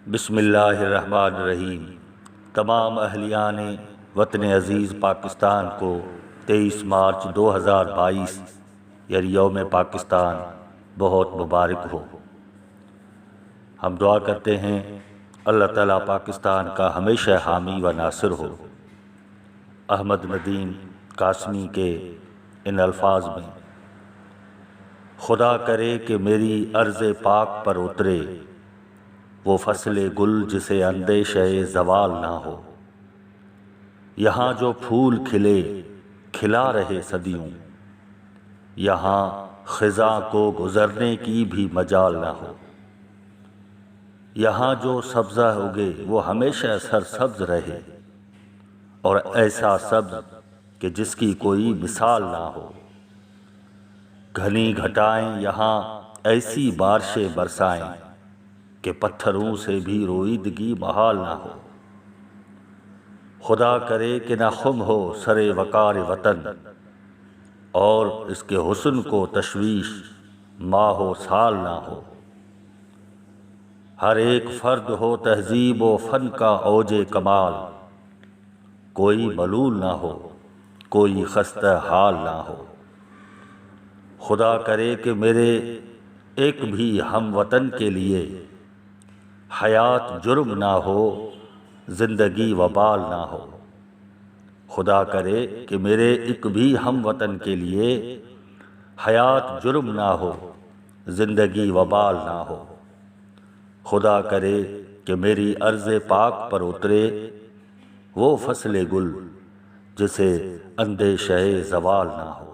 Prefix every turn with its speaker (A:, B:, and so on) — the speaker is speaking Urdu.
A: بسم اللہ الرحمن الرحیم۔ تمام اہلیان وطن عزیز پاکستان کو 23 مارچ 2022 یعنی یوم پاکستان بہت مبارک ہو۔ ہم دعا کرتے ہیں اللہ تعالیٰ پاکستان کا ہمیشہ حامی و ناصر ہو۔ احمد ندیم قاسمی کے ان الفاظ میں، خدا کرے کہ میری عرض پاک پر اترے وہ فصل گل جسے اندیشہ زوال نہ ہو۔ یہاں جو پھول کھلے کھلا رہے صدیوں، یہاں خزاں کو گزرنے کی بھی مجال نہ ہو۔ یہاں جو سبزہ اگے وہ ہمیشہ سرسبز رہے، اور ایسا سبز کہ جس کی کوئی مثال نہ ہو۔ گھنی گھٹائیں یہاں ایسی بارشیں برسائیں کہ پتھروں سے بھی رویدگی محال نہ ہو۔ خدا کرے کہ نہ خم ہو سر وقار وطن، اور اس کے حسن کو تشویش ماہ و سال نہ ہو۔ ہر ایک فرد ہو تہذیب و فن کا اوج کمال، کوئی ملول نہ ہو کوئی خستہ حال نہ ہو۔ خدا کرے کہ میرے ایک بھی ہم وطن کے لیے حیات جرم نہ ہو زندگی وبال نہ ہو۔ خدا کرے کہ میرے ایک بھی ہم وطن کے لیے حیات جرم نہ ہو زندگی وبال نہ ہو۔ خدا کرے کہ میری عرض پاک پر اترے وہ فصل گل جسے اندیشہ زوال نہ ہو۔